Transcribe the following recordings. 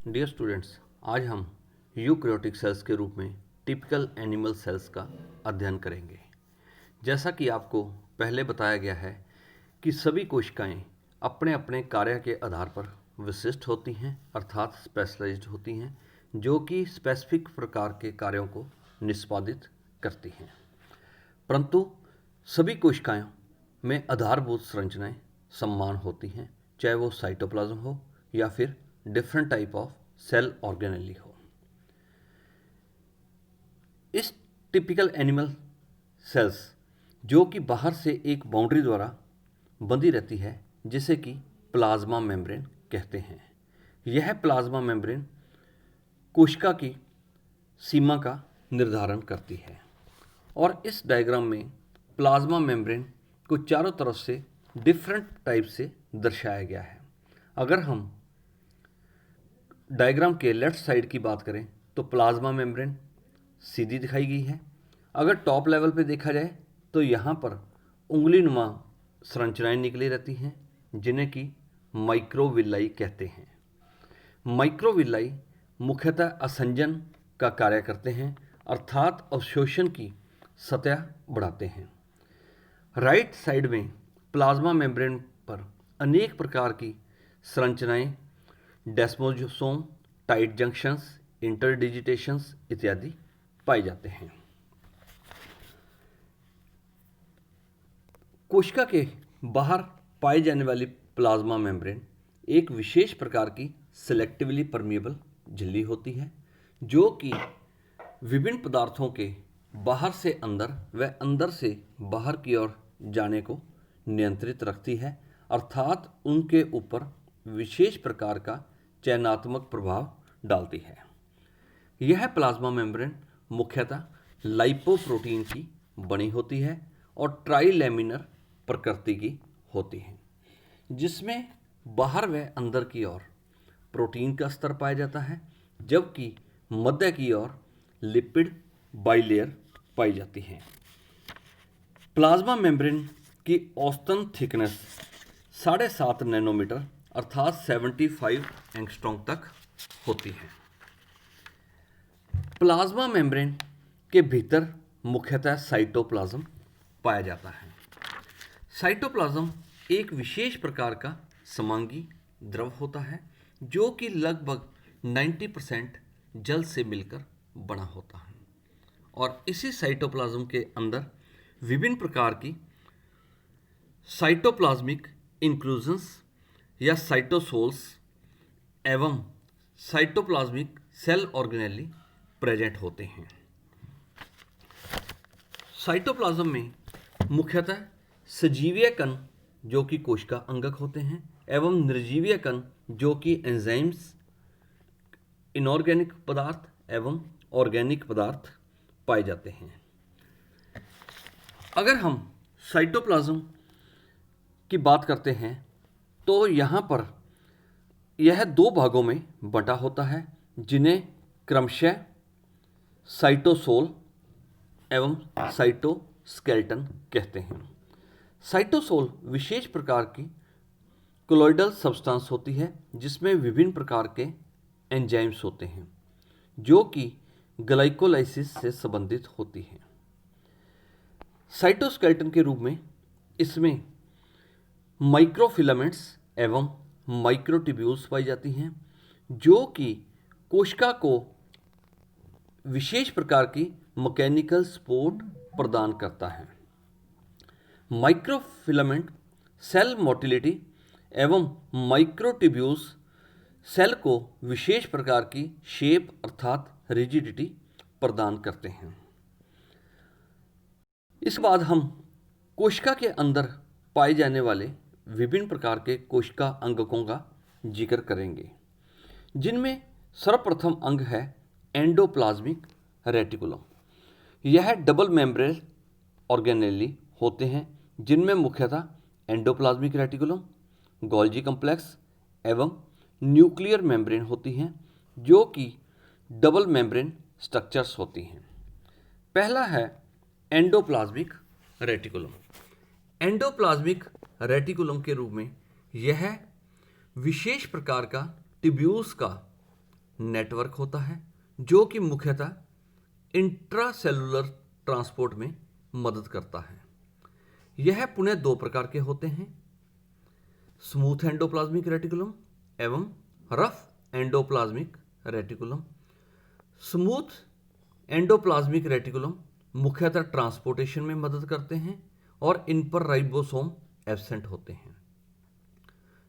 Dear students, आज हम eukaryotic cells के रूप में टिपिकल एनिमल सेल्स का अध्ययन करेंगे। जैसा कि आपको पहले बताया गया है कि सभी कोशिकाएं अपने अपने कार्य के आधार पर विशिष्ट होती हैं, अर्थात स्पेशलाइज्ड होती हैं, जो कि स्पेसिफिक प्रकार के कार्यों को निष्पादित करती हैं। परंतु सभी कोशिकाओं में आधारभूत संरचनाएं समान होती हैं, चाहे वो साइटोप्लाज्म हो या फिर different type of cell organelle हो। इस टिपिकल एनिमल सेल्स जो कि बाहर से एक बाउंड्री द्वारा बंधी रहती है, जिसे कि प्लाज्मा मेम्ब्रेन कहते हैं। यह प्लाज्मा मेम्ब्रेन कोशिका की सीमा का निर्धारण करती है और इस डायग्राम में प्लाज्मा मेम्ब्रेन को चारों तरफ से डिफरेंट टाइप से दर्शाया गया है। अगर हम डायग्राम के लेफ्ट साइड की बात करें तो प्लाज्मा मेम्ब्रेन सीधी दिखाई गई है। अगर टॉप लेवल पे देखा जाए तो यहाँ पर उंगलीनुमा संरचनाएं निकली रहती हैं, जिन्हें कि माइक्रोविलाई कहते हैं। माइक्रोविलाई मुख्यतः असंजन का कार्य करते हैं, अर्थात अवशोषण की सतह बढ़ाते हैं। राइट साइड में प्लाज्मा मेम्ब्रेन पर अनेक प्रकार की संरचनाएं, डेस्मोसोम, टाइट जंक्शंस, इंटरडिजिटेशंस इत्यादि पाए जाते हैं। कोशिका के बाहर पाई जाने वाली प्लाज्मा मेम्ब्रेन एक विशेष प्रकार की सिलेक्टिवली परमिएबल झिल्ली होती है, जो कि विभिन्न पदार्थों के बाहर से अंदर व अंदर से बाहर की ओर जाने को नियंत्रित रखती है, अर्थात उनके ऊपर विशेष प्रकार का चयनात्मक प्रभाव डालती है। यह प्लाज्मा मेम्ब्रेन मुख्यतः लाइपोप्रोटीन की बनी होती है और ट्राइलेमिनर प्रकृति की होती है, जिसमें बाहर व अंदर की ओर प्रोटीन का स्तर पाया जाता है, जबकि मध्य की ओर लिपिड बाइलेयर पाई जाती है। प्लाज्मा मेम्ब्रेन की औसतन थिकनेस 7.5 नैनोमीटर अर्थात 75 एंगस्ट्रॉम तक होती है। प्लाज्मा मेम्ब्रेन के भीतर मुख्यतः साइटोप्लाज्म पाया जाता है। साइटोप्लाज्म एक विशेष प्रकार का समांगी द्रव होता है, जो कि लगभग 90% जल से मिलकर बना होता है और इसी साइटोप्लाज्म के अंदर विभिन्न प्रकार की साइटोप्लाज्मिक इंक्लूजन्स या साइटोसोल्स एवं साइटोप्लाज्मिक सेल ऑर्गेनेली प्रेजेंट होते हैं। साइटोप्लाज्म में मुख्यतः सजीवीय कण जो कि कोशिका अंगक होते हैं एवं निर्जीवीय कण जो कि एंजाइम्स, इनऑर्गेनिक पदार्थ एवं ऑर्गेनिक पदार्थ पाए जाते हैं। अगर हम साइटोप्लाज्म की बात करते हैं तो यहाँ पर यह दो भागों में बंटा होता है, जिन्हें क्रमशः साइटोसोल एवं साइटोस्केलेटन कहते हैं। साइटोसोल विशेष प्रकार की कोलोइडल सब्सटेंस होती है, जिसमें विभिन्न प्रकार के एंजाइम्स होते हैं, जो कि ग्लाइकोलाइसिस से संबंधित होती है। साइटोस्केलेटन के रूप में इसमें माइक्रोफिलामेंट्स एवं माइक्रोट्यूब्यूल्स पाई जाती हैं, जो कि कोशिका को विशेष प्रकार की मैकेनिकल सपोर्ट प्रदान करता है। माइक्रोफिलामेंट सेल मोटिलिटी एवं माइक्रोट्यूब्यूल्स सेल को विशेष प्रकार की शेप अर्थात रिजिडिटी प्रदान करते हैं। इसके बाद हम कोशिका के अंदर पाए जाने वाले विभिन्न प्रकार के कोशिका अंगकों का जिक्र करेंगे, जिनमें सर्वप्रथम अंग है एंडोप्लाज्मिक रेटिकुलम। यह डबल मेम्ब्रेन ऑर्गेनेली होते हैं, जिनमें मुख्यतः एंडोप्लाज्मिक रेटिकुलम, गोल्जी कॉम्प्लेक्स एवं न्यूक्लियर मेम्ब्रेन होती हैं, जो कि डबल मेम्ब्रेन स्ट्रक्चर्स होती हैं। पहला है एंडोप्लाज्मिक रेटिकुलम। एंडोप्लाज्मिक रेटिकुलम के रूप में यह विशेष प्रकार का ट्यूब्यूल्स का नेटवर्क होता है जो कि मुख्यतः इंट्रासेलुलर ट्रांसपोर्ट में मदद करता है। यह पुनः दो प्रकार के होते हैं, स्मूथ एंडोप्लाज्मिक रेटिकुलम एवं rough endoplasmic reticulum. Smooth endoplasmic reticulum मुख्यतः ट्रांसपोर्टेशन में मदद करते हैं और इन पर राइबोसोम एब्सेंट होते हैं,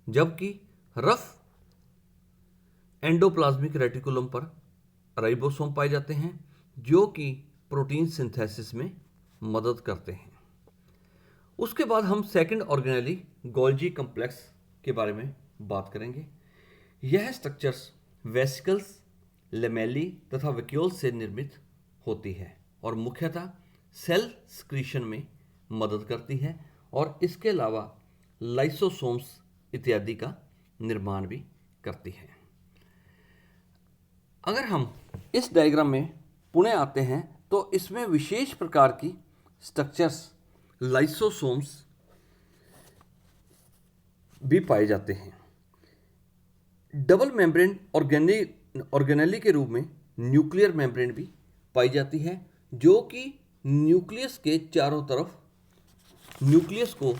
जबकि रफ एंडोप्लाज्मिक रेटिकुलम पर राइबोसोम पाए जाते हैं जो कि प्रोटीन सिंथेसिस में मदद करते हैं। उसके बाद हम सेकंड ऑर्गेनेली गोल्जी कॉम्प्लेक्स के बारे में बात करेंगे। यह स्ट्रक्चर्स वेसिकल्स, लेमेली तथा वैक्यूल्स से निर्मित होती है और मुख्यतः सेल सिक्रीशन में मदद करती है और इसके अलावा लाइसोसोम्स इत्यादि का निर्माण भी करती है। अगर हम इस डायग्राम में पुनः आते हैं तो इसमें विशेष प्रकार की स्ट्रक्चर्स लाइसोसोम्स भी पाए जाते हैं। डबल मेम्ब्रेन ऑर्गेनेली के रूप में न्यूक्लियर मेम्ब्रेन भी पाई जाती है जो कि न्यूक्लियस के चारों तरफ न्यूक्लियस को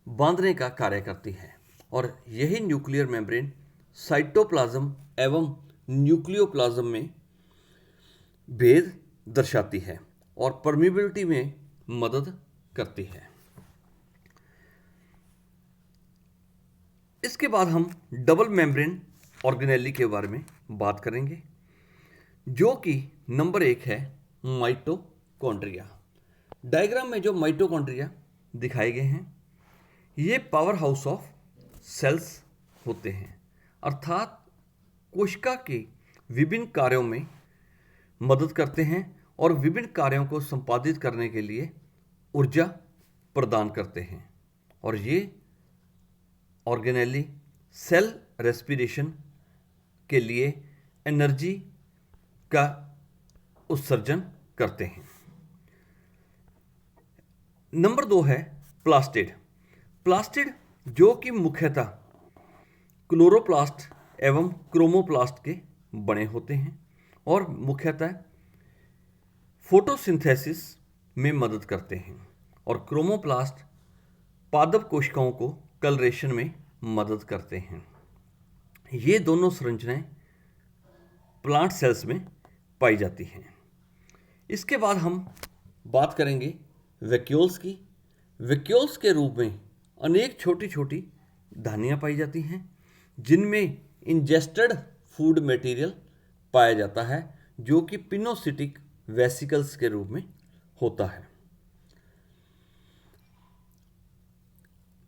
बांधने का कार्य करती है और यही न्यूक्लियर मेम्ब्रेन साइटोप्लाज्म एवं न्यूक्लियोप्लाज्म में भेद दर्शाती है और परमिबिलिटी में मदद करती है। इसके बाद हम डबल मेम्ब्रेन ऑर्गेनेली के बारे में बात करेंगे जो कि नंबर 1 है माइटोकॉन्ड्रिया। डायग्राम में जो माइटोकॉन्ड्रिया दिखाए गए हैं ये पावर हाउस ऑफ सेल्स होते हैं, अर्थात कोशिका के विभिन्न कार्यों में मदद करते हैं और विभिन्न कार्यों को संपादित करने के लिए ऊर्जा प्रदान करते हैं और ये ऑर्गेनेली सेल रेस्पिरेशन के लिए एनर्जी का उत्सर्जन करते हैं। नंबर 2 है प्लास्टिड। प्लास्टिड जो कि मुख्यतः क्लोरोप्लास्ट एवं क्रोमोप्लास्ट के बने होते हैं और मुख्यतः फोटोसिंथेसिस में मदद करते हैं और क्रोमोप्लास्ट पादप कोशिकाओं को कलरेशन में मदद करते हैं। ये दोनों संरचनाएं प्लांट सेल्स में पाई जाती हैं। इसके बाद हम बात करेंगे वैक्यूल्स की। वैक्यूल्स के रूप में अनेक छोटी छोटी धानियाँ पाई जाती हैं जिनमें इंजेस्टेड फूड मटेरियल पाया जाता है जो कि पिनोसिटिक वेसिकल्स के रूप में होता है।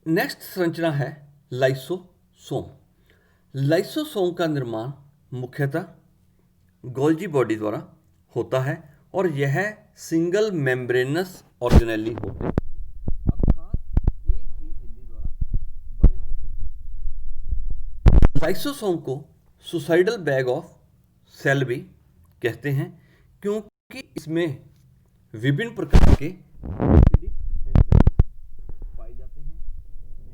नेक्स्ट संरचना है लाइसोसोम। लाइसोसोम का निर्माण मुख्यतः गोल्जी बॉडी द्वारा होता है और यह सिंगल मेम्ब्रेनस ऑर्गेनेली होते हैं, अर्थात एक ही झिल्ली द्वारा बने होते हैं। लाइसोसोम को सुसाइडल बैग ऑफ सेल भी कहते हैं क्योंकि इसमें विभिन्न प्रकार के पाए जाते हैं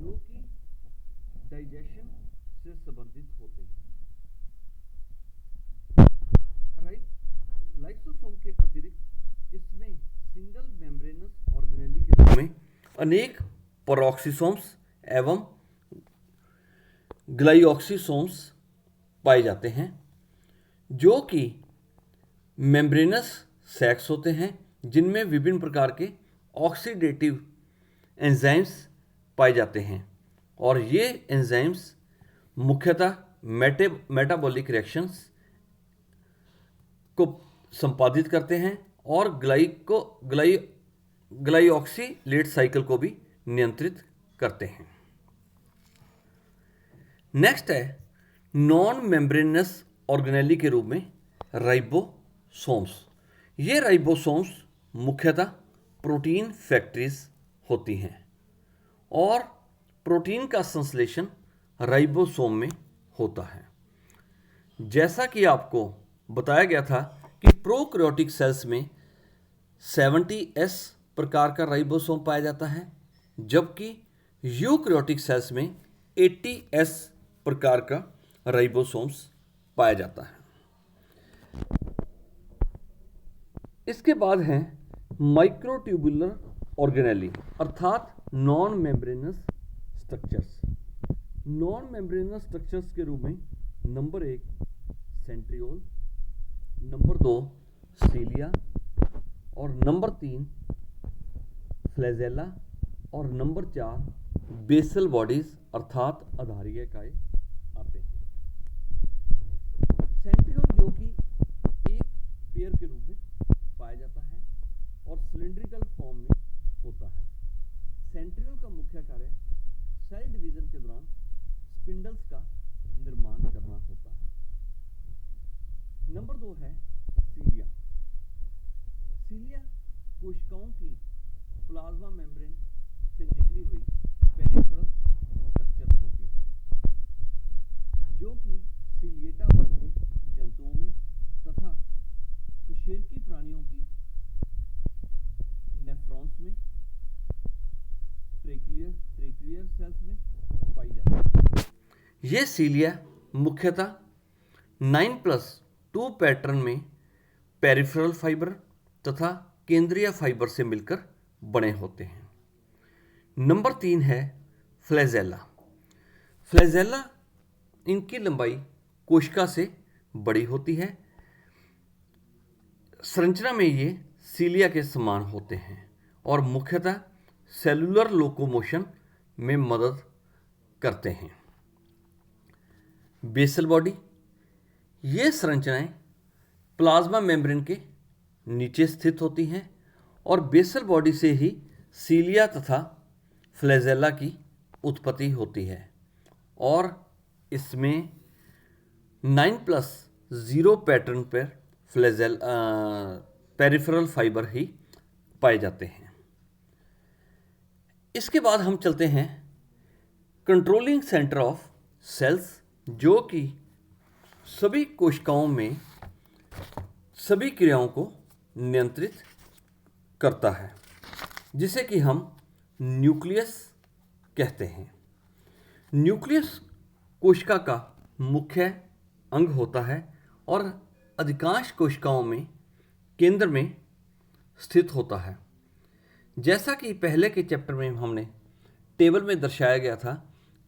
जो कि डाइजेशन से संबंधित होते हैं। लाइसोसोम के अतिरिक्त इसमें सिंगल मेम्ब्रेनस ऑर्गेनेली के रूप में अनेक पेरोक्सिसोम्स एवं ग्लाइऑक्सिसोम्स पाए जाते हैं जो कि मेम्ब्रेनस सैक्स होते हैं जिनमें विभिन्न प्रकार के ऑक्सीडेटिव एंजाइम्स पाए जाते हैं और ये एंजाइम्स मुख्यतः मेटाबॉलिक रिएक्शंस को संपादित करते हैं और ग्लाइऑक्सीलेट साइकिल को भी नियंत्रित करते हैं। नेक्स्ट है नॉन मेम्ब्रेनस ऑर्गेनेली के रूप में राइबोसोम्स। ये राइबोसोम्स मुख्यतः प्रोटीन फैक्ट्रीज होती हैं और प्रोटीन का संश्लेषण राइबोसोम में होता है। जैसा कि आपको बताया गया था कि प्रोकैरियोटिक सेल्स में 70S प्रकार का राइबोसोम पाया जाता है जबकि यूकैरियोटिक सेल्स में 80S प्रकार का राइबोसोम्स पाया जाता है। इसके बाद हैं माइक्रोट्यूबुलर ऑर्गेनेली अर्थात non membranes structures. Non membranes structures के रूप में नंबर 1 सेंट्रियोल, नंबर 2 सीलिया और नंबर 3 फ्लैजेला और नंबर 4 बेसल बॉडीज अर्थात आधारीय काय आते हैं। सेंट्रियोल जो कि एक पेयर के रूप में पाया जाता है और सिलिंड्रिकल फॉर्म में होता है। सेंट्रियोल का मुख्य कार्य सेल डिवीजन के दौरान स्पिंडल्स का निर्माण करना होता है। नंबर 2 है सीलिया। सीलिया कोशिकाओं की प्लाज्मा मेम्ब्रेन से निकली हुई पेरिफेरल स्ट्रक्चर्स होती है जो कि सीलिएटा वर्ग के जंतुओं में तथा कशेरुकी प्राणियों की नेफ्रॉन्स में, ट्रेक्लियर सेल्स में पाई जाती है। ये सीलिया मुख्यतः 9+2 पैटर्न में पेरिफेरल फाइबर तथा केंद्रीय फाइबर से मिलकर बने होते हैं। नंबर 3 है फ्लैजेला। फ्लैजेला इनकी लंबाई कोशिका से बड़ी होती है। संरचना में ये सीलिया के समान होते हैं और मुख्यतः सेलुलर लोकोमोशन में मदद करते हैं। बेसल बॉडी, ये संरचनाएं प्लाज्मा मेम्ब्रेन के नीचे स्थित होती हैं और बेसल बॉडी से ही सीलिया तथा फ्लैजेला की उत्पत्ति होती है और इसमें 9+0 पैटर्न पर पेरिफेरल फाइबर ही पाए जाते हैं। इसके बाद हम चलते हैं कंट्रोलिंग सेंटर ऑफ सेल्स, जो कि सभी कोशिकाओं में सभी क्रियाओं को नियंत्रित करता है, जिसे कि हम न्यूक्लियस कहते हैं। न्यूक्लियस कोशिका का मुख्य अंग होता है और अधिकांश कोशिकाओं में केंद्र में स्थित होता है। जैसा कि पहले के चैप्टर में हमने टेबल में दर्शाया गया था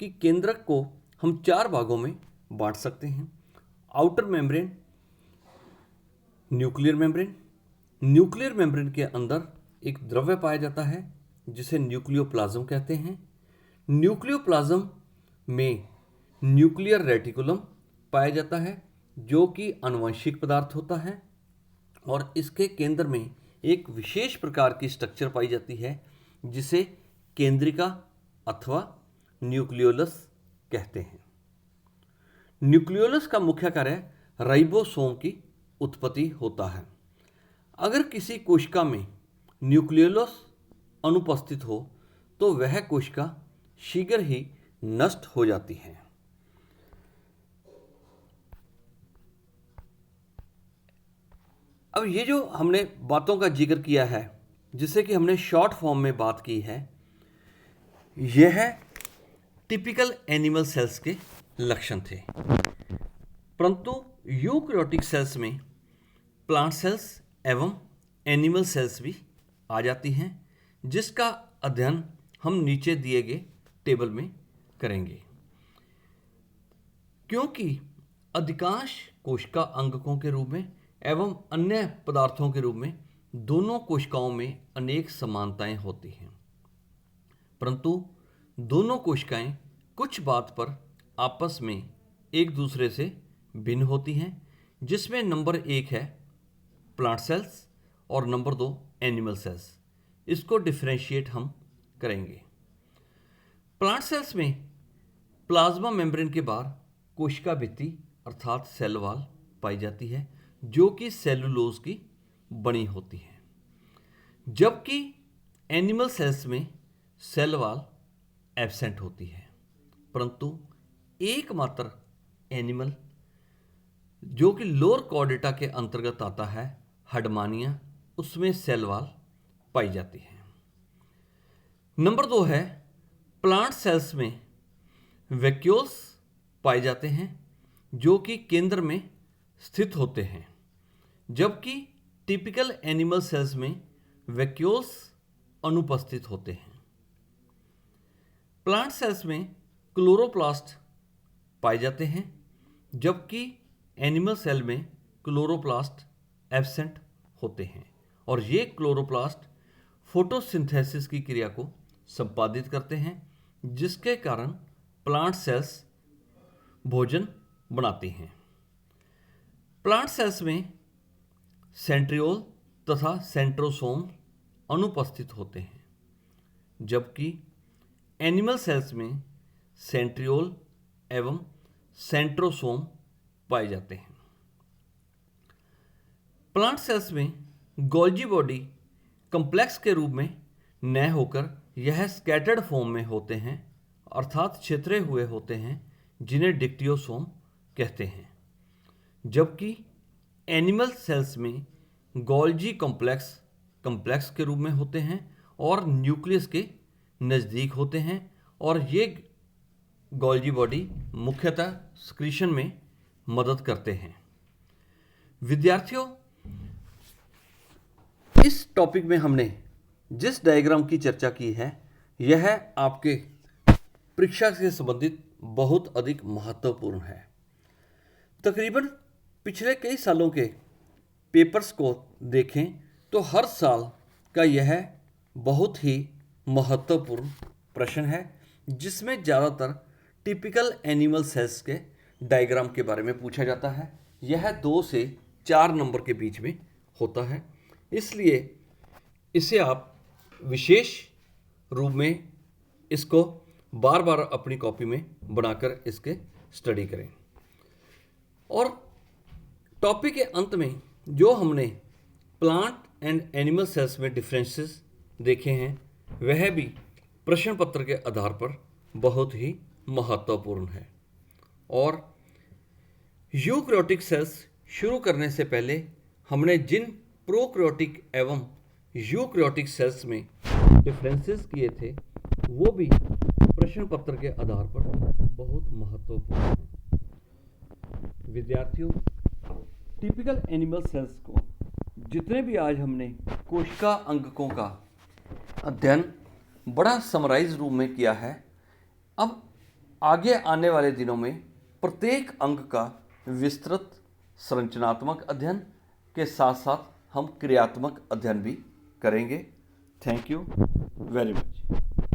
कि केंद्रक को हम 4 भागों में बांट सकते हैं। Outer membrane, nuclear membrane. Nuclear membrane के अंदर एक द्रव्य पाया जाता है जिसे न्यूक्लियोप्लाज्म कहते हैं। न्यूक्लियोप्लाज्म में न्यूक्लियर रेटिकुलम पाया जाता है जो कि आनुवंशिक पदार्थ होता है और इसके केंद्र में एक विशेष प्रकार की स्ट्रक्चर पाई जाती है जिसे केंद्रिका अथवा न्यूक्लियोलस कहते हैं। न्यूक्लियोलस का मुख्य कार्य राइबोसोम की उत्पत्ति होता है। अगर किसी कोशिका में न्यूक्लियोलस अनुपस्थित हो तो वह कोशिका शीघ्र ही नष्ट हो जाती है। अब ये जो हमने बातों का जिक्र किया है, जिसे कि हमने शॉर्ट फॉर्म में बात की है, यह टिपिकल एनिमल सेल्स के लक्षण थे। परंतु यूकैरियोटिक सेल्स में प्लांट सेल्स एवं एनिमल सेल्स भी आ जाती हैं, जिसका अध्ययन हम नीचे दिए गए टेबल में करेंगे। क्योंकि अधिकांश कोशिका अंगकों के रूप में एवं अन्य पदार्थों के रूप में दोनों कोशिकाओं में अनेक समानताएं होती हैं, परंतु दोनों कोशिकाएं कुछ बात पर आपस में एक दूसरे से भिन्न होती हैं, जिसमें नंबर 1 है प्लांट सेल्स और नंबर 2 एनिमल सेल्स। इसको डिफरेंशिएट हम करेंगे। प्लांट सेल्स में प्लाज्मा मेम्ब्रेन के बाहर कोशिका भित्ति अर्थात सेल वॉल पाई जाती है जो कि सेलुलोज की बनी होती है, जबकि एनिमल सेल्स में सेल वॉल एब्सेंट होती है। परंतु एकमात्र एनिमल जो कि लोअर कॉर्डेटा के अंतर्गत आता है, हडमानिया, उसमें सेल वॉल पाई जाती है। नंबर 2 है प्लांट सेल्स में वैक्यूल्स पाए जाते हैं जो कि केंद्र में स्थित होते हैं, जबकि टिपिकल एनिमल सेल्स में वैक्यूल्स अनुपस्थित होते हैं। प्लांट सेल्स में क्लोरोप्लास्ट पाए जाते हैं, जबकि एनिमल सेल में क्लोरोप्लास्ट एब्सेंट होते हैं और ये क्लोरोप्लास्ट फोटोसिंथेसिस की क्रिया को संपादित करते हैं, जिसके कारण प्लांट सेल्स भोजन बनाती हैं। प्लांट सेल्स में सेंट्रियोल तथा सेंट्रोसोम अनुपस्थित होते हैं, जबकि एनिमल सेल्स में सेंट्रियोल एवं सेंट्रोसोम पाए जाते हैं। प्लांट सेल्स में गोल्जी बॉडी कॉम्प्लेक्स के रूप में न होकर यह स्कैटर्ड फॉर्म में होते हैं, अर्थात छितरे हुए होते हैं, जिन्हें डिक्टियोसोम कहते हैं, जबकि एनिमल सेल्स में गोल्जी कॉम्प्लेक्स के रूप में होते हैं और न्यूक्लियस के नज़दीक होते हैं, और ये गोल्जी बॉडी मुख्यतः सक्रीशन में मदद करते हैं। विद्यार्थियों, इस टॉपिक में हमने जिस डायग्राम की चर्चा की है, यह आपके परीक्षा से संबंधित बहुत अधिक महत्वपूर्ण है। तकरीबन पिछले कई सालों के पेपर्स को देखें तो हर साल का यह बहुत ही महत्वपूर्ण प्रश्न है, जिसमें ज़्यादातर टिपिकल एनिमल सेल्स के डायग्राम के बारे में पूछा जाता है। यह 2 से 4 नंबर के बीच में होता है, इसलिए इसे आप विशेष रूप में इसको बार बार अपनी कॉपी में बनाकर इसके स्टडी करें। और टॉपिक के अंत में जो हमने प्लांट एंड एनिमल सेल्स में डिफरेंसेस देखे हैं, वह भी प्रश्न पत्र के आधार पर बहुत ही महत्वपूर्ण है। और यूकैरियोटिक सेल्स शुरू करने से पहले हमने जिन प्रोकैरियोटिक एवं यूकैरियोटिक सेल्स में डिफरेंसेस किए थे, वो भी प्रश्न पत्र के आधार पर बहुत महत्वपूर्ण हैं। विद्यार्थियों, टिपिकल एनिमल सेल्स को जितने भी आज हमने कोशिका अंगकों का अध्ययन बड़ा समराइज रूप में किया है, अब आगे आने वाले दिनों में प्रत्येक अंग का विस्तृत संरचनात्मक अध्ययन के साथ साथ हम क्रियात्मक अध्ययन भी करेंगे। Thank you very much.